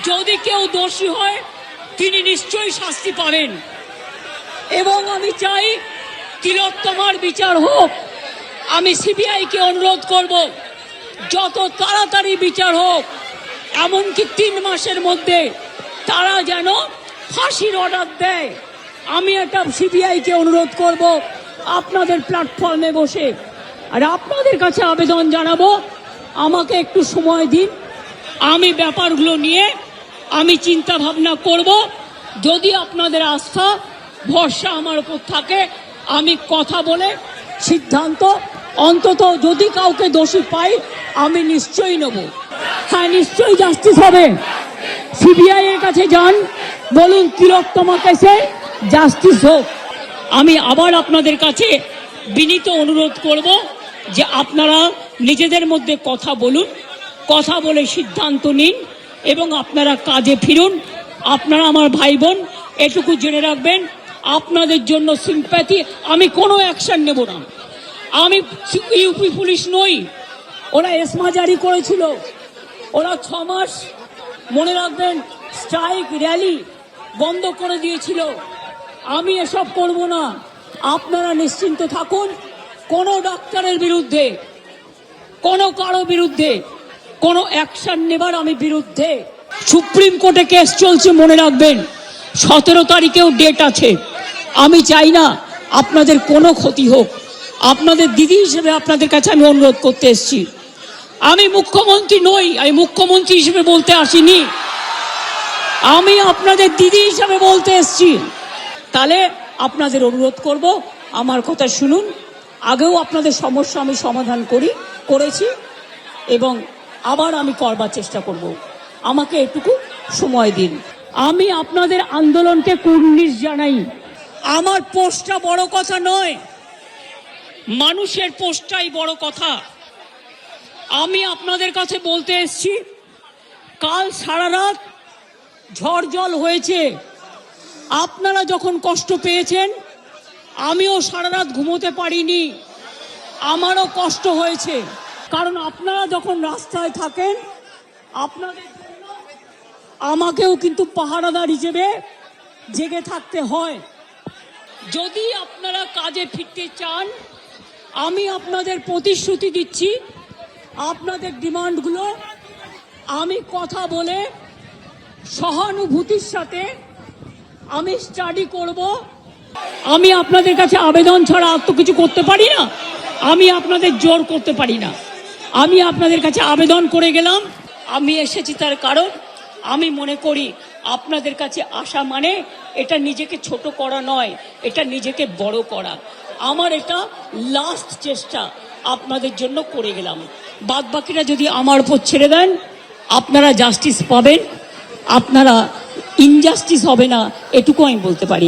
যদি কেউ দোষী হয় তিনি নিশ্চয়ই শাস্তি পাবেন এবং আমি চাই তিলোত্তমার বিচার হোক। আমি সিবিআইকে অনুরোধ করব যত তাড়াতাড়ি বিচার হোক, এমনকি 3 মাসের মধ্যে তারা যেন ফাঁসির অর্ডার দেয়। আমি এটা সিবিআইকে অনুরোধ করব আপনাদের প্ল্যাটফর্মে বসে, আর আপনাদের কাছে আবেদন জানাবো আমাকে একটু সময় দিন, আমি ব্যাপারগুলো নিয়ে আমি চিন্তা ভাবনা করব। যদি আপনাদের আস্থা ভরসা আমার উপর থাকে আমি কথা বলে সিদ্ধান্ত, অন্তত যদি কাউকে দোষী পাই আমি নিশ্চয়ই নেব। হ্যাঁ, নিশ্চয়ই জাস্টিস হবে। সিবিআই এর কাছে যান, বলুন তিলোত্তমা কেসে জাস্টিস হোক। আমি আবার আপনাদের কাছে বিনীত অনুরোধ করব যে আপনারা নিজেদের মধ্যে কথা বলুন, কথা বলে সিদ্ধান্ত নিন এবং আপনারা কাজে ফিরুন। আপনারা আমার ভাই বোন, এটুকু জেনে রাখবেন আপনাদের জন্য সিম্প্যাথি। আমি কোনো অ্যাকশন নেব না। আমি ইউপি পুলিশ নই। ওরা এসমা জারি করেছিল, ওরা 6 মাস মনে রাখবেন স্ট্রাইক র্যালি বন্ধ করে দিয়েছিল। আমি এসব করব না। আপনারা নিশ্চিন্ত থাকুন, কোনো ডাক্তারের বিরুদ্ধে, কোনো কারো বিরুদ্ধে কোনো অ্যাকশন নেবার আমি বিরুদ্ধে। সুপ্রিম কোর্টে কেস চলছে, মনে রাখবেন 17 তারিখেও ডেট আছে। আমি চাই না আপনাদের কোনো ক্ষতি হোক। আপনাদের দিদি হিসেবে আপনাদের কাছে আমি অনুরোধ করতে এসেছি। আমি মুখ্যমন্ত্রী নই, আমি মুখ্যমন্ত্রী হিসেবে বলতে আসিনি, আমি আপনাদের দিদি হিসেবে বলতে এসেছি। তাহলে আপনাদের অনুরোধ করব আমার কথা শুনুন। আগেও আপনাদের সমস্যা আমি সমাধান করেছি এবং আবার আমি করবার চেষ্টা করব। আমাকে এটুকু সময় দিন। আমি আপনাদের আন্দোলনকে কুর্নিশ জানাই। আমার পোস্টটা বড় কথা নয়, মানুষের পোস্টটাই বড় কথা। আমি আপনাদের কাছে বলতে এসেছি, কাল সারা রাত ঝড় জল হয়েছে। আপনারা যখন কষ্ট পেয়েছেন আমিও সারা রাত ঘুমোতে পারিনি, আমারও কষ্ট হয়েছে। কারণ আপনারা যখন রাস্তায় থাকেন আপনাদের জন্য আমাকেও কিন্তু পাহারাদার হিসেবে জেগে থাকতে হয়। যদি আপনারা কাজে ফিরতে চান আমি আপনাদের প্রতিশ্রুতি দিচ্ছি, আপনাদের ডিমান্ডগুলো আমি কথা বলে সহানুভূতির সাথে আমি স্টাডি করব। আমি আপনাদের কাছে আবেদন ছাড়া আর তো কিছু করতে পারি না, আমি আপনাদের জোর করতে পারি না। আমি আপনাদের কাছে আবেদন করে গেলাম। আমি এসেছি তার কারণ আমি মনে করি আপনাদের কাছে আসা মানে এটা নিজেকে ছোট করা নয়, এটা নিজেকে বড় করা। আমার এটা লাস্ট চেষ্টা আপনাদের জন্য করে গেলাম। বাদ বাকিরা যদি আমার উপর ছেড়ে দেন আপনারা জাস্টিস পাবেন, আপনারা ইনজাস্টিস হবে না, এটুকু আমি বলতে পারি।